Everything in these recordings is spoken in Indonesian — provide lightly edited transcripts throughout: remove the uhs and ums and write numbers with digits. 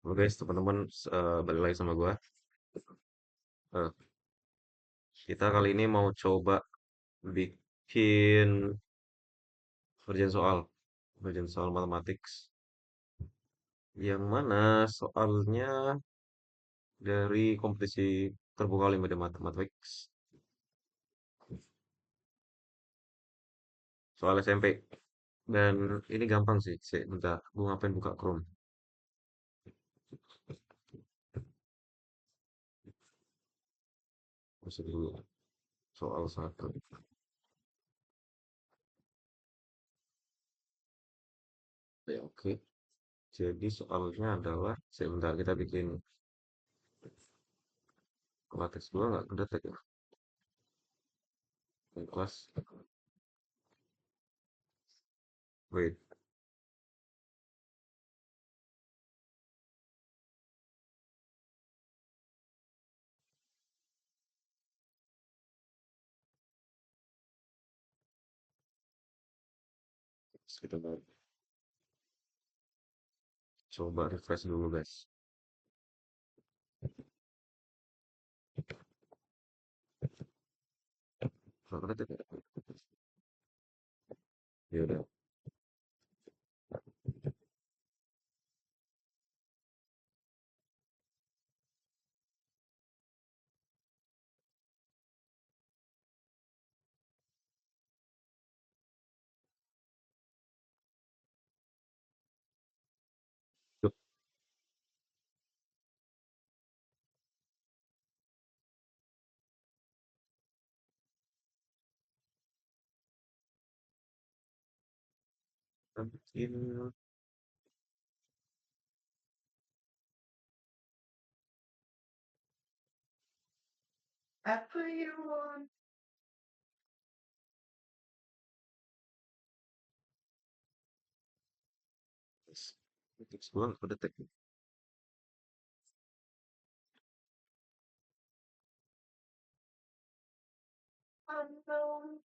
Halo guys, teman-teman, balik lagi sama gua. Eh, kita kali ini mau coba bikin urgen soal matematik, yang mana soalnya dari kompetisi terbuka Olimpiade Matematik, soal SMP. Dan ini gampang sih, bentar, gua ngapain buka Chrome. Masih dulu, soal satu. Ya, oke. Jadi soalnya adalah, sebentar kita bikin latex dua nggak kedetek ya, di kelas. Wait, kita coba refresh dulu guys. Nggak kedetek ya? Ya udah. Bikin Apa you want? tips gua nggak kedetek. Unknown.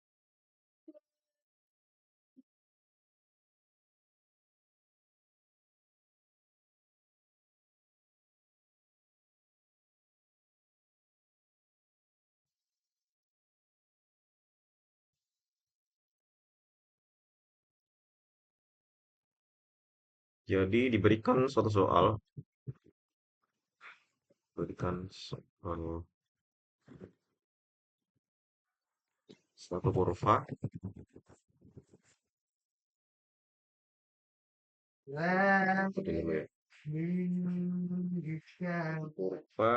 Jadi diberikan soal suatu kurva, seperti ini ya. You shall. Kurva,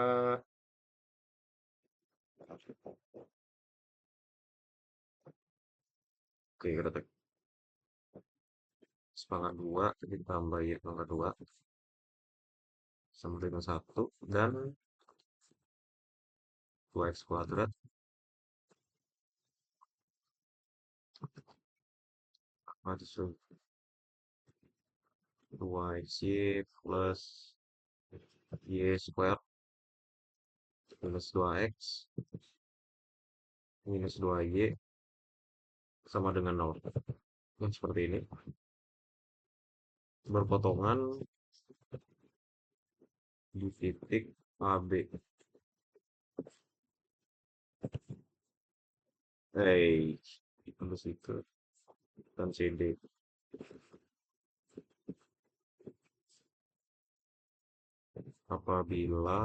oke kedetek. Pangkat 2 ditambah y pangkat 2 sama dengan 1 dan 2x kuadrat masuk 2xy plus y square minus 2x minus 2y sama dengan 0. Nah, seperti ini. Berpotongan di titik AB. Itu situ dan CD. Apabila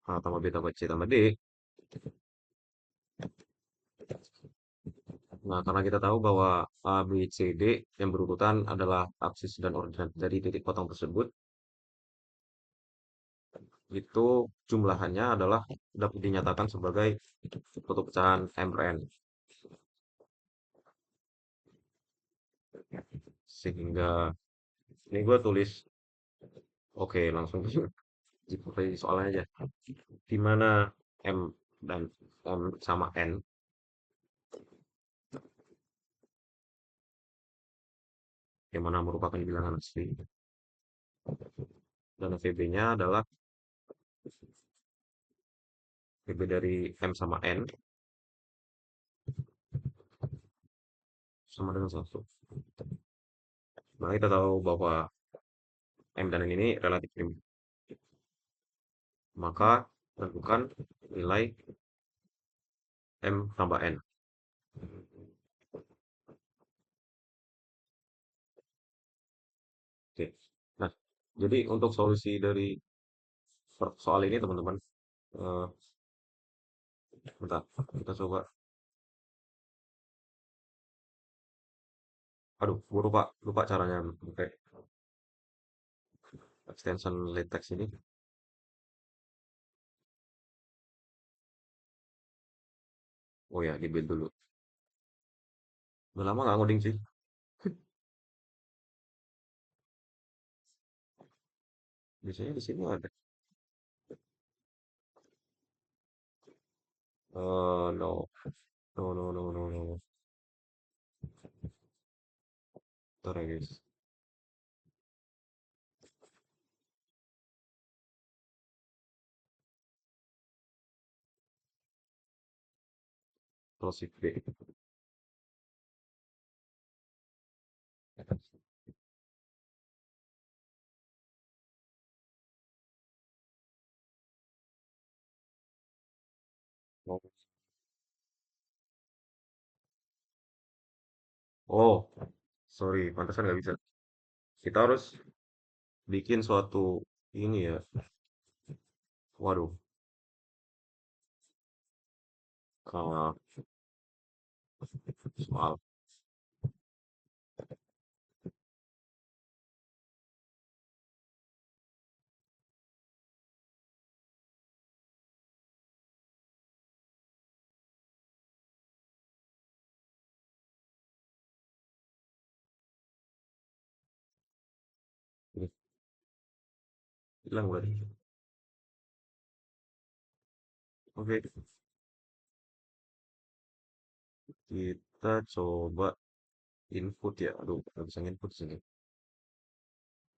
A tambah B tambah C tambah D. Nah, karena kita tahu bahwa A, B, C, D yang berurutan adalah absis dan ordinat dari titik potong tersebut, itu jumlahannya adalah dapat dinyatakan sebagai suatu pecahan MN. Sehingga ini gue tulis, oke langsung seperti soalnya aja. Di mana M dan M sama N, yang mana merupakan bilangan asli, dan VB-nya adalah VB dari M sama N sama dengan 1. Nah, kita tahu bahwa M dan N ini relatif prima. Maka tentukan nilai M tambah N. Oke. Nah, jadi untuk solusi dari soal ini teman-teman, eh, bentar, kita coba. Aduh, gue lupa, lupa caranya pakai extension latex ini. Oh ya, di build dulu. Udah lama nggak ngoding sih. Biasanya di sini ada. No, no, no, no, no, no. Bentar ya guys. Terus B. Oh, oh, sorry, pantasan nggak bisa. Kita harus bikin suatu ini ya. Waduh, uh, soal. Ini hilang berarti. Oke, kita coba input ya. Aduh, nggak bisa input sini.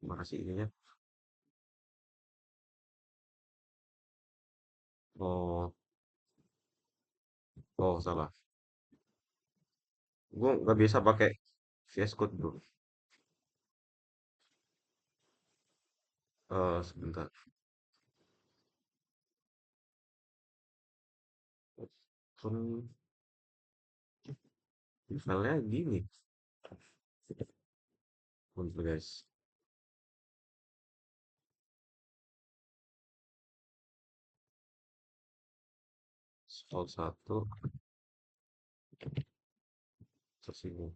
Mana sih ininya? Oh, oh salah. Gue nggak bisa pakai VS Code bro. Sebentar. Kan filenya gini. Bentar guys. Soal satu terus ini.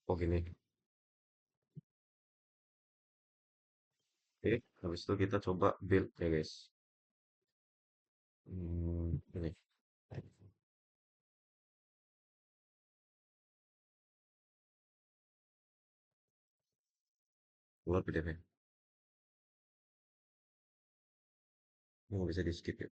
Oh gini. Oke, habis itu kita coba build ya guys. Ini keluar PDF-nya. Ini nggak bisa di skip ya.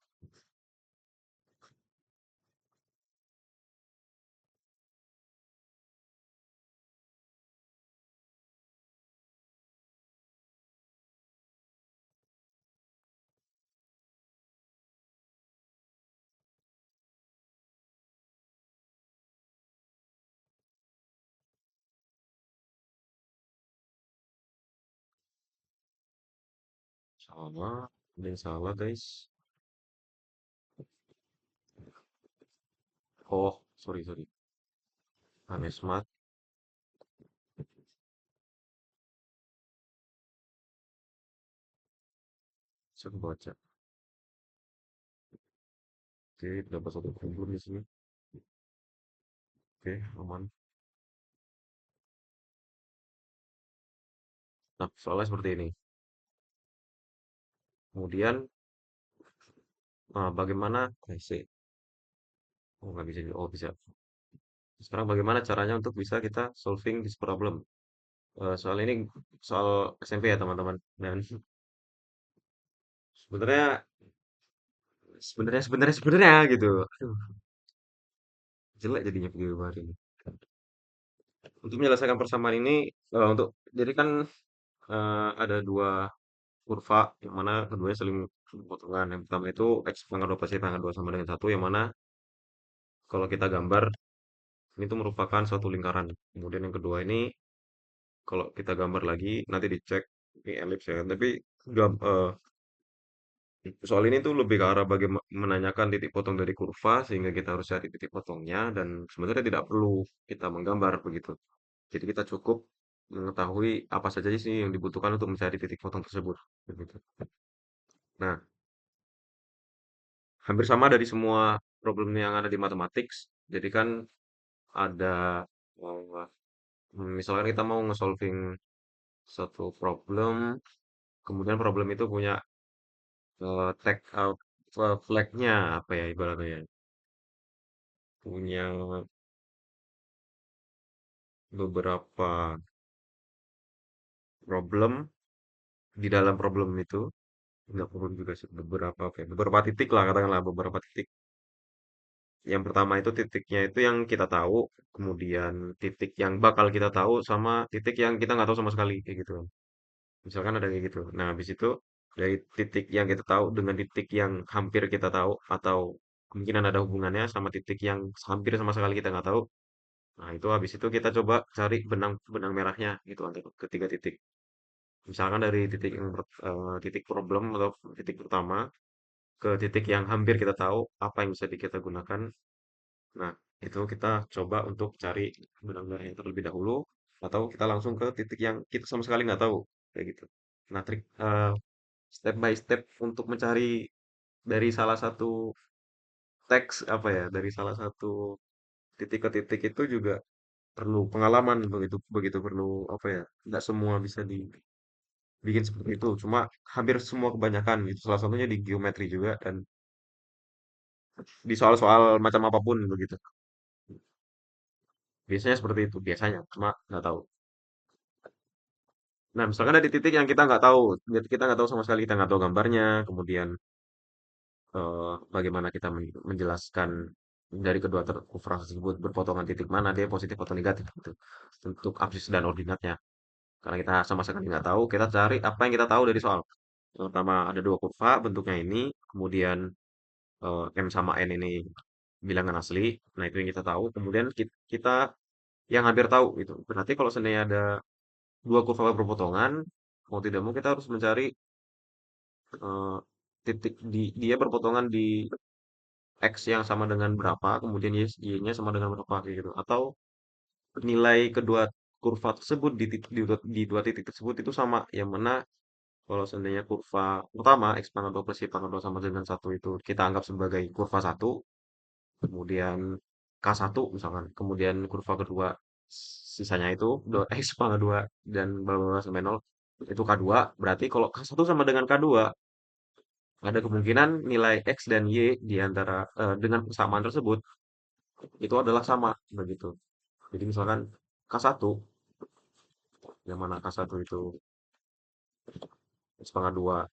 Sama, ada yang salah guys. Oh, sorry sorry. Anesmat, saya baca. Oke, dapat satu kumpul di sini. Oke, aman. Nah, soalnya seperti ini. Kemudian, bagaimana? Sih. Oh, nggak bisa. Oh, bisa. Sekarang bagaimana caranya untuk bisa kita solving this problem? Soal ini soal SMP ya teman-teman. Dan sebenarnya, sebenarnya gitu. Aduh, jelek jadinya video hari ini. Untuk menyelesaikan persamaan ini, untuk jadi kan ada dua kurva yang mana keduanya saling berpotongan. Yang pertama itu x pangkat 2 pasti pangkat 2 sama dengan satu, yang mana kalau kita gambar Ini tuh merupakan suatu lingkaran. Kemudian yang kedua ini kalau kita gambar lagi nanti dicek ini elips ya. Tapi soal ini tuh lebih ke arah bagaimana menanyakan titik potong dari kurva sehingga kita harus cari titik potongnya dan sebenarnya tidak perlu kita menggambar begitu. Jadi kita cukup mengetahui apa saja sih yang dibutuhkan untuk mencari titik potong tersebut. Begitu. Nah, hampir sama dari semua problem yang ada di mathematics. Jadi kan ada eh, misalkan kita mau nge-solving satu problem, kemudian problem itu punya tag flag-nya apa ya ibaratnya ya, punya beberapa problem di dalam problem itu, nggak problem juga sih, beberapa apa ya, beberapa titik lah katakanlah beberapa titik. Yang pertama itu titiknya itu yang kita tahu, kemudian titik yang bakal kita tahu sama titik yang kita nggak tahu sama sekali kayak gitu. Misalkan ada kayak gitu. Nah, habis itu dari titik yang kita tahu dengan titik yang hampir kita tahu atau kemungkinan ada hubungannya sama titik yang hampir sama sekali kita nggak tahu. Nah, itu habis itu kita coba cari benang benang merahnya gitu antara ketiga titik. Misalkan dari titik titik problem atau titik pertama ke titik yang hampir kita tahu apa yang bisa kita gunakan. Nah, itu kita coba untuk cari benang merahnya terlebih dahulu atau kita langsung ke titik yang kita sama sekali nggak tahu kayak gitu. Nah, step by step untuk mencari dari salah satu teks apa ya, dari salah satu titik ke titik itu juga perlu pengalaman begitu begitu perlu apa ya, nggak semua bisa dibikin seperti itu. Cuma hampir semua kebanyakan itu salah satunya di geometri juga dan di soal-soal macam apapun begitu. Biasanya seperti itu biasanya, cuma nggak tahu. Nah, misalkan ada di titik yang kita nggak tahu, kita nggak tahu sama sekali, kita nggak tahu gambarnya, kemudian bagaimana kita menjelaskan dari kedua ukuran tersebut berpotongan titik mana dia positif atau negatif gitu untuk absis dan ordinatnya. Karena kita sama sekali nggak tahu, kita cari apa yang kita tahu dari soal. Yang pertama ada dua kurva bentuknya ini, kemudian M sama N ini bilangan asli. Nah, itu yang kita tahu. Kemudian kita yang hampir tahu gitu. Berarti kalau seandainya ada dua kurva berpotongan, mau tidak mau kita harus mencari eh, titik dia berpotongan di X yang sama dengan berapa, kemudian Y-nya sama dengan berapa kayak gitu. Atau nilai kedua kurva tersebut di dua titik tersebut itu sama. Yang mana kalau seandainya kurva pertama X pangkat 2 plus Y pangkat 2 sama dengan satu itu kita anggap sebagai kurva satu, kemudian K1 misalkan, kemudian kurva kedua sisanya itu X pangkat 2 dan bla bla bla sampai 0 itu K2, berarti kalau K1 sama dengan K2 ada kemungkinan nilai X dan Y di antara dengan persamaan tersebut itu adalah sama begitu. Jadi misalkan K1 yang mana K1 itu X pangkat 2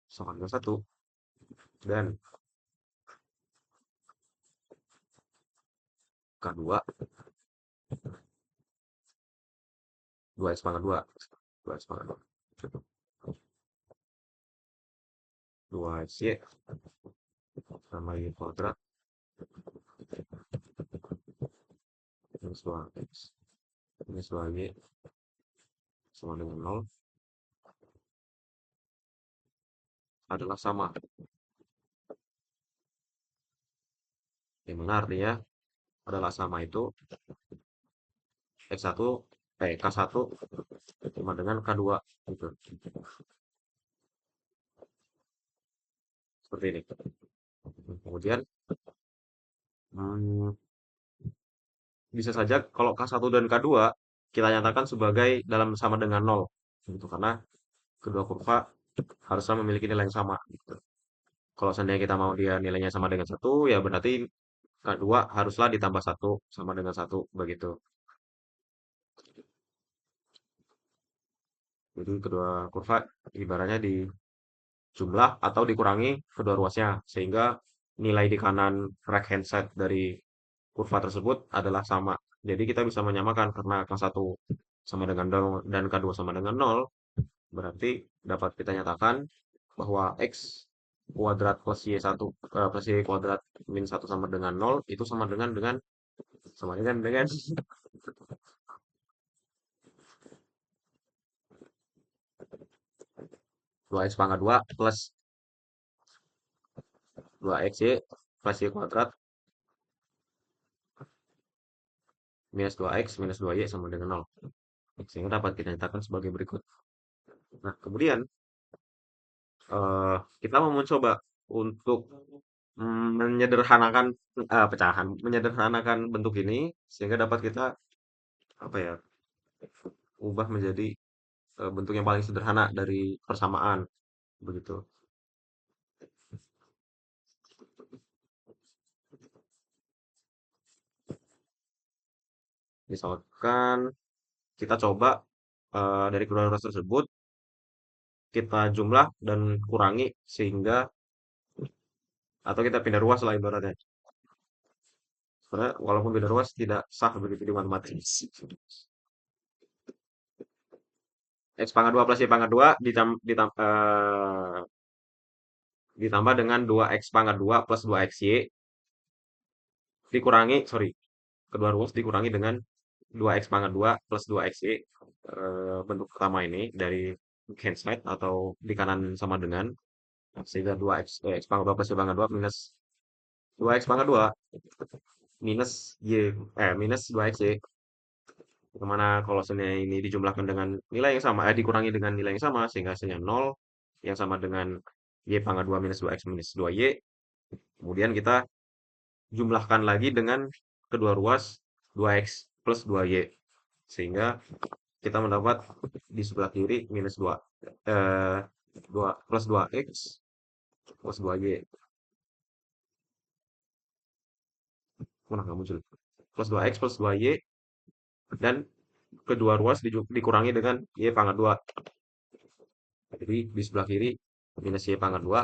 sama dengan 1 dan K2 2 X pangkat 2 2 X pangkat 2 2 XY sama Y kuadrat minus 2 X minus 2 Y sama dengan 0 adalah sama. Yang mana artinya adalah sama itu X1 K1 sama dengan K2 gitu. Seperti ini. Kemudian hmm, bisa saja kalau K1 dan K2 kita nyatakan sebagai dalam sama dengan 0 gitu karena kedua kurva harusnya memiliki nilai yang sama gitu. Kalau seandainya kita mau dia nilainya sama dengan satu ya berarti K2 haruslah ditambah satu sama dengan satu begitu. Jadi kedua kurva ibaratnya dijumlah atau dikurangi kedua ruasnya sehingga nilai di kanan right hand side dari kurva tersebut adalah sama. Jadi kita bisa menyamakan karena K1 sama dengan 0 dan K2 sama dengan 0, berarti dapat kita nyatakan bahwa X kuadrat plus Y1 plus Y kuadrat min satu sama dengan nol itu sama dengan 2X pangkat 2 plus 2XY plus Y kuadrat minus 2X minus 2Y sama dengan nol. Sehingga dapat kita nyatakan sebagai berikut. Nah, kemudian kita mau mencoba untuk menyederhanakan menyederhanakan bentuk ini sehingga dapat kita apa ya, ubah menjadi bentuk yang paling sederhana dari persamaan begitu. Misalkan kita coba dari kedua ruas tersebut kita jumlah dan kurangi sehingga atau kita pindah ruas lah ibaratnya. Sebenarnya walaupun pindah ruas tidak sah begitu di matematika. X pangkat 2 plus Y pangkat 2 ditambah dengan 2X pangkat 2 plus 2XY dikurangi, sorry, kedua ruas dikurangi dengan 2X pangkat 2 plus 2XY bentuk pertama ini dari hand side atau di kanan sama dengan sehingga 2X pangkat 2 plus Y pangkat 2 minus 2X pangkat 2 minus 2XY, kemana kalau hasilnya ini dijumlahkan dengan nilai yang sama, dikurangi dengan nilai yang sama sehingga hasilnya 0 yang sama dengan Y pangkat 2 minus 2X minus 2Y. Kemudian kita jumlahkan lagi dengan kedua ruas 2X plus 2Y. Sehingga kita mendapat di sebelah kiri minus 2, 2 plus 2X plus 2Y. Mana nggak muncul? Plus 2X plus 2Y dan kedua ruas dikurangi dengan Y pangkat 2. Jadi di sebelah kiri minus Y pangkat 2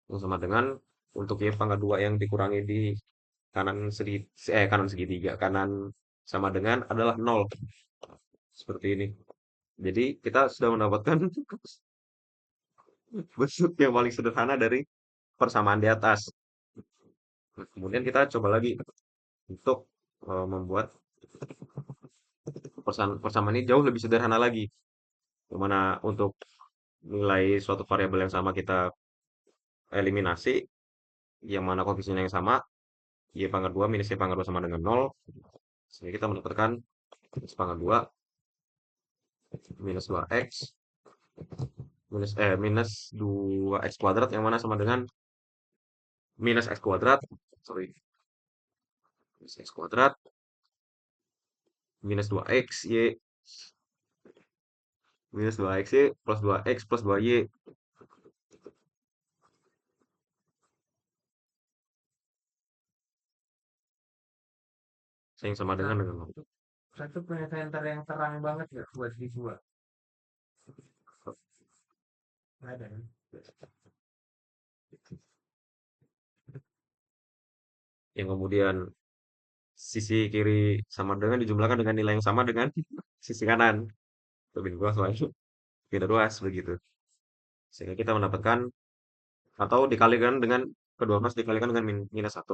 yang sama dengan untuk Y pangkat 2 yang dikurangi di kanan segitiga kanan sama dengan adalah 0 seperti ini. Jadi kita sudah mendapatkan bentuk yang paling sederhana dari persamaan di atas. Nah, kemudian kita coba lagi untuk membuat persamaan ini jauh lebih sederhana lagi. Dimana untuk nilai suatu variabel yang sama kita eliminasi, yang mana koefisiennya yang sama, Y pangkat 2 minus Y pangkat 2 sama dengan 0. Sehingga kita mendapatkan X pangkat 2 minus 2X minus 2X kuadrat yang mana sama dengan minus X kuadrat, sorry, minus X kuadrat minus 2X Y minus 2X Y plus 2X plus 2Y yang sama dengan 0. Satu punya center yang terang banget ya buat dibuat. Ada kan? Yang kemudian sisi kiri sama dengan dijumlahkan dengan nilai yang sama dengan sisi kanan. Lebih luas lagi. Tidak luas begitu. Sehingga kita mendapatkan atau dikalikan dengan kedua mas dikalikan dengan minus 1.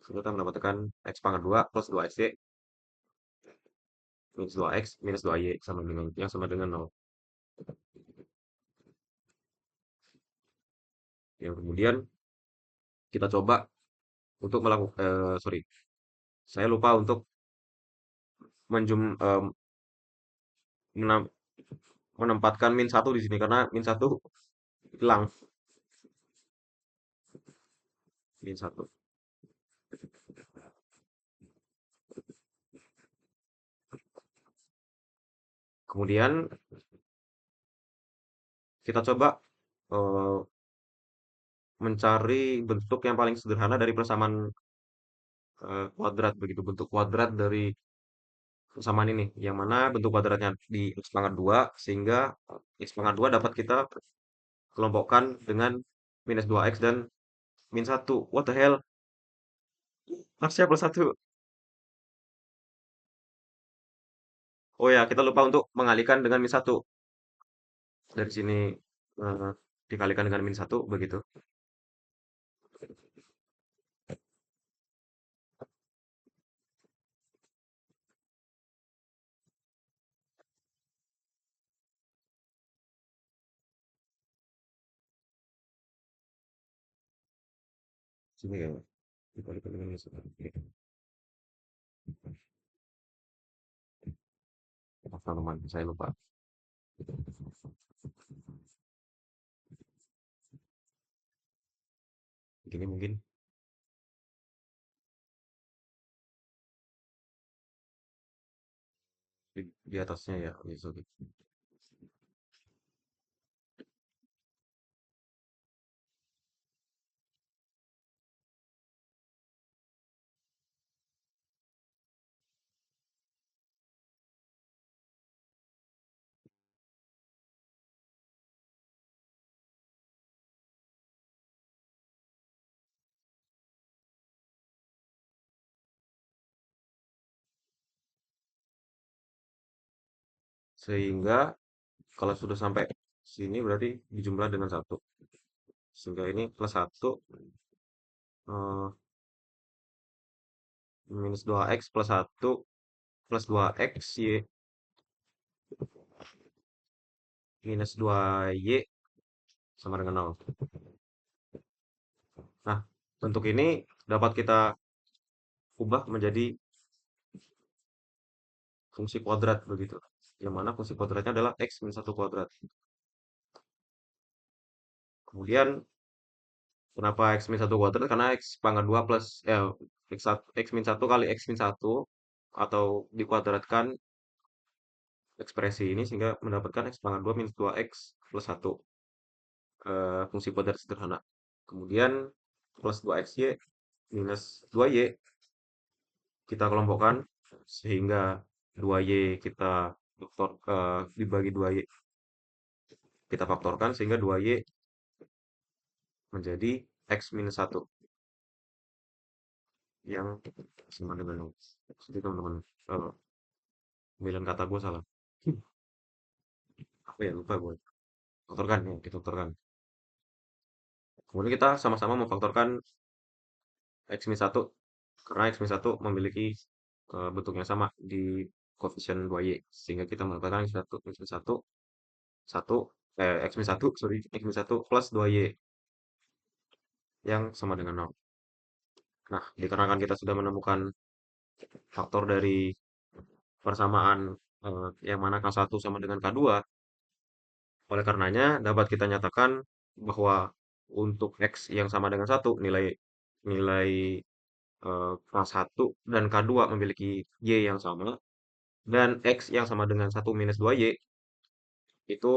Sehingga kita mendapatkan X pangkat 2 plus 2XY minus 2X minus 2Y sama dengan yang sama dengan 0. Yang kemudian kita coba untuk melakukan sorry, saya lupa untuk menempatkan min 1 di sini karena min 1 hilang. Min 1. Kemudian kita coba eh, mencari bentuk yang paling sederhana dari persamaan kuadrat begitu, bentuk kuadrat dari persamaan ini yang mana bentuk kuadratnya di X pangkat 2 sehingga X pangkat 2 dapat kita kelompokkan dengan minus 2X dan min 1. What the hell? Harusnya plus 1. Oh ya, kita lupa untuk mengalihkan dengan min 1 dari sini. eh, dikalikan dengan min satu begitu. Sini ya, dikalikan dengan min satu. Oke. Maaf teman, saya lupa. Begini mungkin di atasnya ya. Yes, oke. Sehingga kalau sudah sampai sini berarti dijumlah dengan satu. Sehingga ini plus satu, minus dua x plus satu plus dua x y minus dua y sama dengan nol. Nah, bentuk ini dapat kita ubah menjadi fungsi kuadrat begitu. Yang mana fungsi kuadratnya adalah x min satu kuadrat. Kemudian kenapa x min satu kuadrat? Karena x pangkat 2 plus x min satu kali x min satu atau dikuadratkan ekspresi ini sehingga mendapatkan x pangkat 2 minus 2x plus satu, fungsi kuadrat sederhana. Kemudian plus 2xy minus 2y kita kelompokkan sehingga 2y kita dibagi 2y kita faktorkan sehingga 2y menjadi x minus satu yang sama dengan 0. Jadi teman-teman, eh, pemilihan kata gue salah. Apa ya, lupa gue. Faktorkan ya, difaktorkan. Kemudian kita sama-sama memfaktorkan x min satu karena x min satu memiliki bentuk yang sama di koefisien 2y sehingga kita mendapatkan x min satu satu x min satu sorry x min satu plus 2y yang sama dengan nol. Nah, dikarenakan kita sudah menemukan faktor dari persamaan yang mana K1 sama dengan K2, oleh karenanya dapat kita nyatakan bahwa untuk X yang sama dengan satu nilai nilai K1 dan K2 memiliki Y yang sama, dan X yang sama dengan satu minus 2Y itu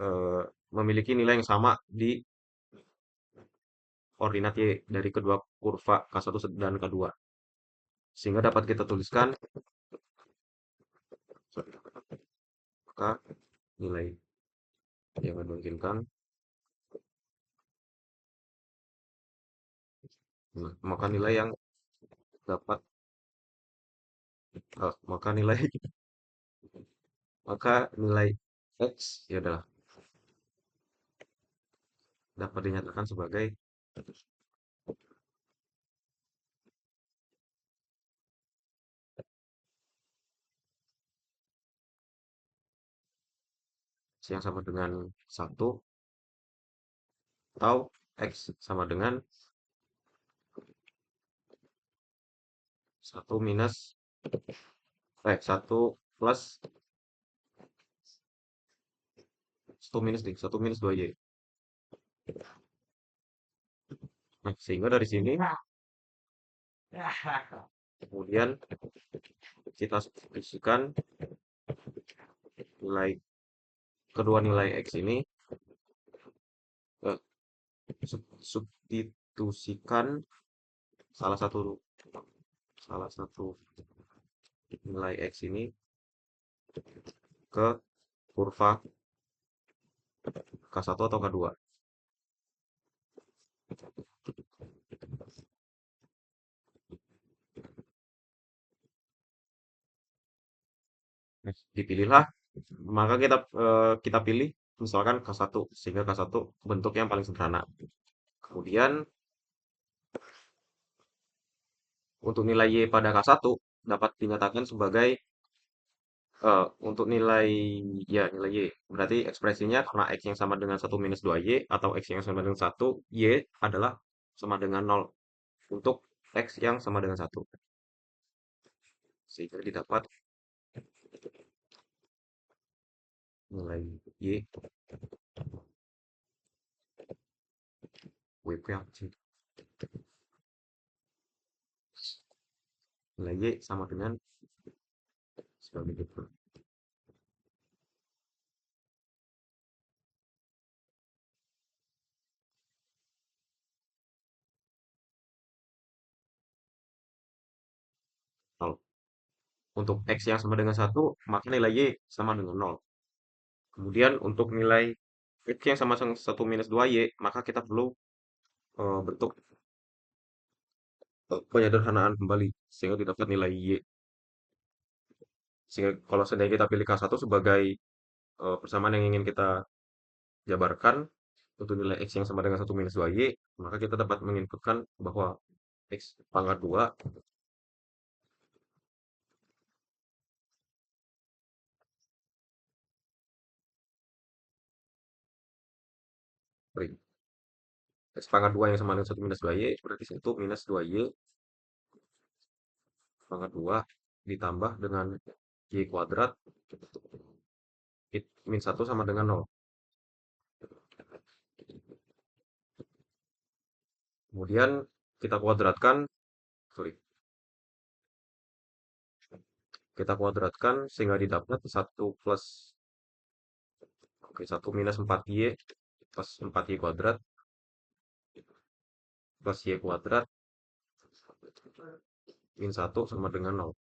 eh, memiliki nilai yang sama di koordinat Y dari kedua kurva K1 dan K2. Sehingga dapat kita tuliskan maka nilai yang memungkinkan, maka nilai yang dapat maka nilai maka nilai X ya adalah dapat dinyatakan sebagai X yang sama dengan satu atau X sama dengan satu minus satu plus satu minus 2Y. Nah, sehingga dari sini kemudian kita substitusikan nilai kedua nilai X ini, eh, substitusikan salah satu salah satu nilai X ini ke kurva K1 atau K2. Nah, dipilihlah Maka kita pilih misalkan K1 sehingga K1 bentuk yang paling sederhana. Kemudian untuk nilai Y pada K1 dapat dinyatakan sebagai untuk nilai ya nilai Y. Berarti ekspresinya karena X yang sama dengan 1 - 2Y atau X yang sama dengan 1, Y adalah sama dengan 0 untuk X yang sama dengan 1. Sehingga didapat nilai Y, WP apa sih? Nilai Y sama dengan sebagai itu. 0. Untuk X yang sama dengan 1, maka nilai Y sama dengan 0. Kemudian untuk nilai X yang sama dengan 1 - 2Y, maka kita perlu bentuk penyederhanaan kembali sehingga didapat nilai Y. Sehingga kalau seandainya kita pilih K1 sebagai persamaan yang ingin kita jabarkan untuk nilai X yang sama dengan 1 - 2Y, maka kita dapat menginputkan bahwa X pangkat 2, sorry, X pangkat 2 yang sama dengan 1 - 2Y berarti 1 - 2Y pangkat 2 ditambah dengan Y kuadrat min 1 sama dengan 0. Kemudian kita kuadratkan, sorry, kita kuadratkan sehingga didapat 1 plus, oke, 1 - 4Y plus 4Y kuadrat plus Y kuadrat min 1 sama dengan 0.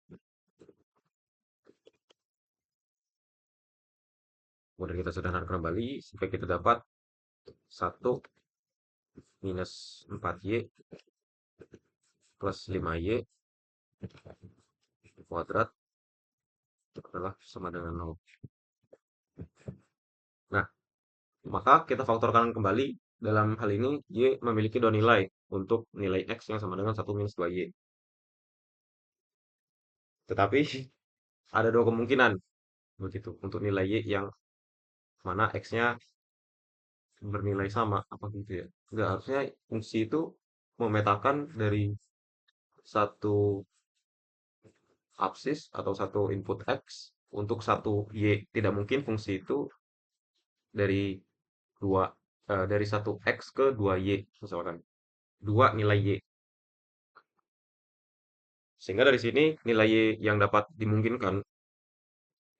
Kemudian kita sederhanakan kembali sampai kita dapat 1 - 4Y plus 5Y kuadrat adalah sama dengan 0. Nah, maka kita faktorkan kembali. Dalam hal ini, Y memiliki dua nilai untuk nilai X yang sama dengan 1 - 2Y. Tetapi ada dua kemungkinan begitu untuk nilai Y yang mana X-nya bernilai sama. Apa gitu ya? Enggak, harusnya fungsi itu memetakan dari satu absis atau satu input X untuk satu Y. Tidak mungkin fungsi itu dari dua dari satu X ke dua Y misalkan. Dua nilai Y. Sehingga dari sini nilai Y yang dapat dimungkinkan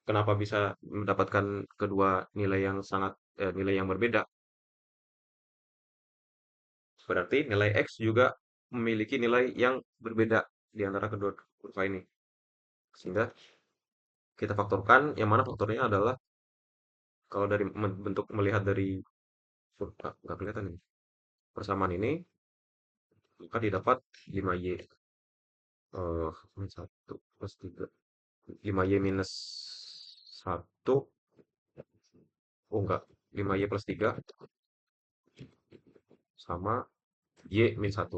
kenapa bisa mendapatkan kedua nilai yang nilai yang berbeda. Berarti nilai X juga memiliki nilai yang berbeda di antara kedua kurva ini. Sehingga kita faktorkan, yang mana faktornya adalah kalau dari bentuk melihat dari nggak kelihatan ini. Persamaan ini maka didapat 5Y min 1 plus 3. 5Y minus 1, oh enggak, 5Y plus 3 sama Y min 1.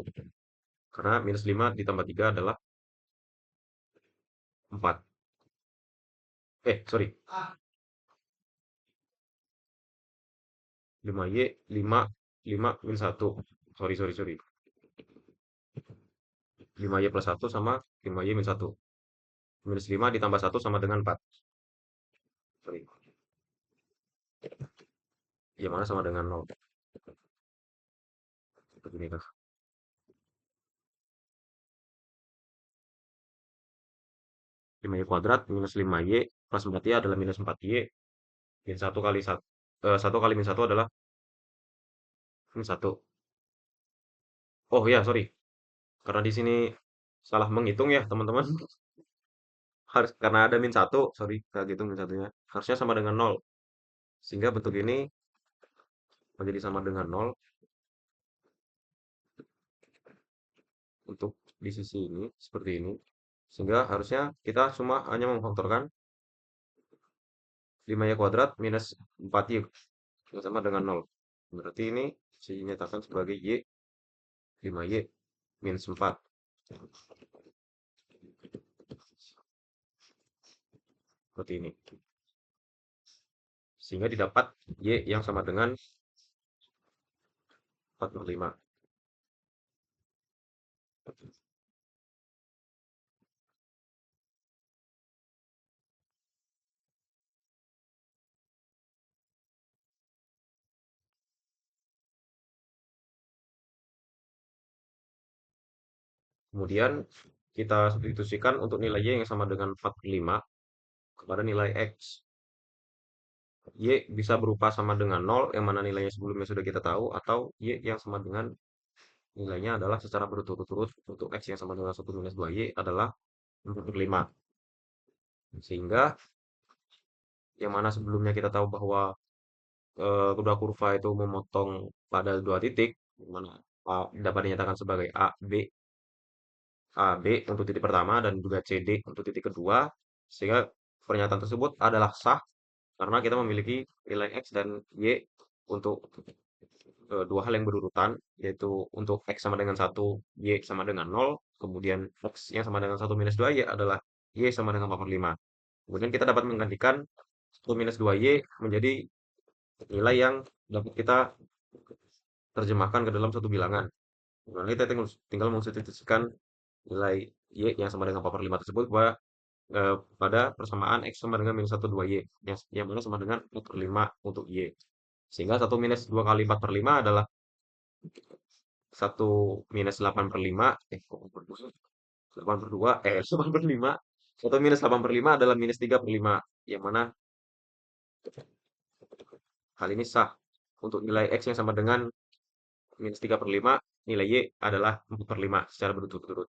Karena minus 5 ditambah 3 adalah 4. Sorry. 5Y, 5, 5 min 1. Sorry, sorry, sorry. 5Y plus 1 sama 5Y min 1. Minus 5 ditambah 1 sama dengan 4. Sorry. Yang mana sama dengan 0. Begini kah? 5Y kuadrat minus 5Y plus 4Y adalah minus 4Y. Min 1 kali 1. 1 kali min 1 adalah min 1. Oh ya, sorry. Karena di sini salah menghitung ya, teman-teman. Harus karena ada min 1, sorry, kayak gitu min 1-nya. Harusnya sama dengan 0. Sehingga bentuk ini menjadi sama dengan 0 untuk di sisi ini seperti ini. Sehingga harusnya kita cuma hanya memfaktorkan 5Y kuadrat minus 4Y yang sama dengan 0. Berarti ini dinyatakan sebagai Y 5Y minus 4. Seperti ini. Sehingga didapat Y yang sama dengan 4/5. Kemudian kita substitusikan untuk nilai Y yang sama dengan 4/5 kepada nilai X. Y bisa berupa sama dengan 0, yang mana nilainya sebelumnya sudah kita tahu, atau Y yang sama dengan nilainya adalah secara berturut-turut untuk X yang sama dengan 1 minus 2Y adalah 4/5. Sehingga yang mana sebelumnya kita tahu bahwa kedua kurva itu memotong pada dua titik, di mana A dapat dinyatakan sebagai AB untuk titik pertama dan juga CD untuk titik kedua, sehingga pernyataan tersebut adalah sah karena kita memiliki nilai X dan Y untuk dua hal yang berurutan, yaitu untuk X sama dengan 1, Y sama dengan 0, kemudian X yang sama dengan 1 minus 2Y adalah Y sama dengan 4/5. Kemudian kita dapat menggantikan 1 minus 2Y menjadi nilai yang dapat kita terjemahkan ke dalam satu bilangan. Nah, kita tinggal mensubstitusikan nilai Y yang sama dengan 4/5 tersebut pada persamaan X sama dengan minus 1 2Y yang mana sama dengan 4/5 untuk Y. Sehingga 1 minus 2 kali 4/5 adalah 1 minus 8/5, kok 8/2, 8/5. 1 minus 8/5 adalah minus 3/5, yang mana hal ini sah. Untuk nilai X yang sama dengan minus 3/5, nilai Y adalah 4/5 secara berturut-turut.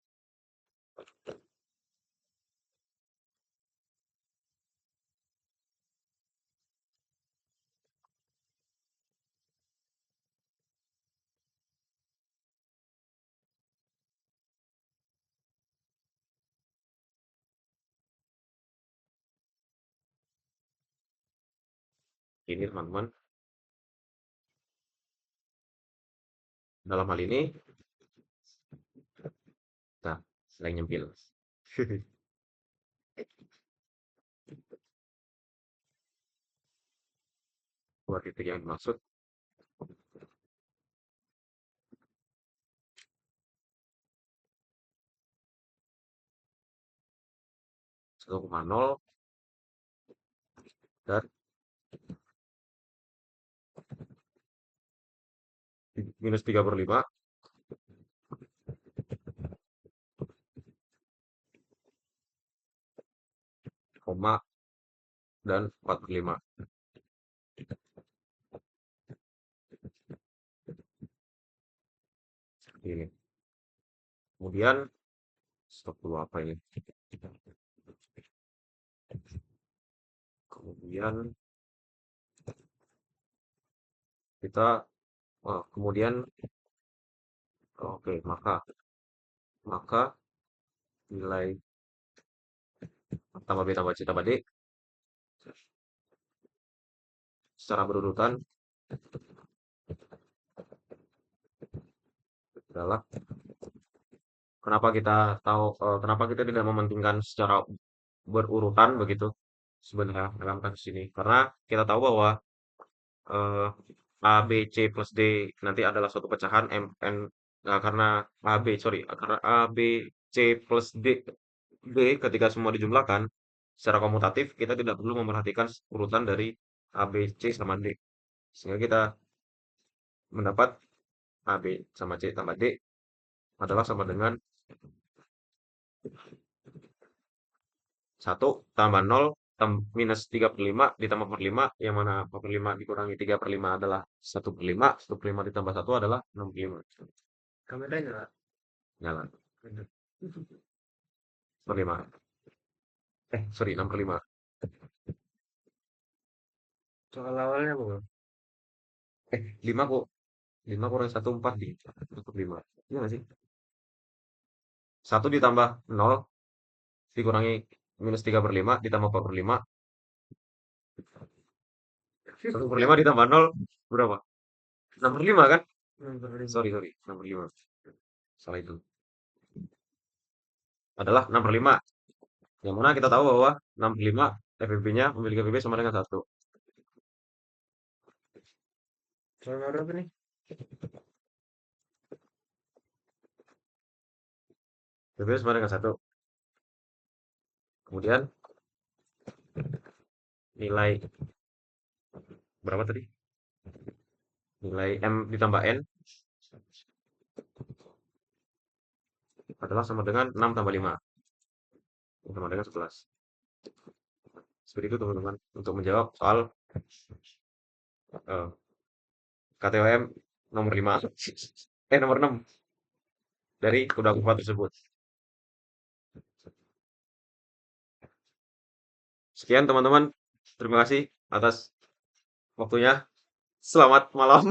Ini teman-teman, dalam hal ini, nah, selain nyempil. Dua titik yang dimaksud 1,0 dan minus 3/5, koma, dan 4/5. Seperti ini. Kemudian, stop dulu apa ini? Kemudian kemudian oke, maka nilai tambah B tambah C tambah D secara berurutan adalah kenapa kita tidak mementingkan secara berurutan begitu sebenarnya dalam kasus ini, karena kita tahu bahwa eh, A, B, C plus D nanti adalah suatu pecahan MN. Nah, karena karena A, B, C plus D ketika semua dijumlahkan secara komutatif, kita tidak perlu memperhatikan urutan dari A, B, C sama D. Sehingga kita mendapat A, B sama C tambah D adalah sama dengan 1 tambah 0 minus 3/5 ditambah 4/5, yang mana 4/5 dikurangi 3/5 adalah 1/5, 1/5 ditambah 1 adalah 6/5. Kameranya Nyala. 1/5. Sorry, 6/5. soal awalnya bukan? 5 kok. 5 kurang 1 4 di 1/5. Iya nggak sih? 1 ditambah 0 dikurangi minus 3/5 ditambah 4/5 1/5 ditambah nol berapa? 6/5 kan? 6/5. Sorry, sorry. 6/5. Salah itu. Adalah 6/5. Yang mana kita tahu bahwa 6/5 FBB-nya, pemilik FBB sama dengan 1. Sama berapa nih? FBB sama dengan 1. Kemudian nilai berapa tadi? Nilai M ditambah N adalah sama dengan 6 tambah 5. Sama dengan 11. Seperti itu teman-teman. Untuk menjawab soal KTOM nomor 5. Nomor 6 dari kuda kupa tersebut. Sekian teman-teman. Terima kasih atas waktunya. Selamat malam.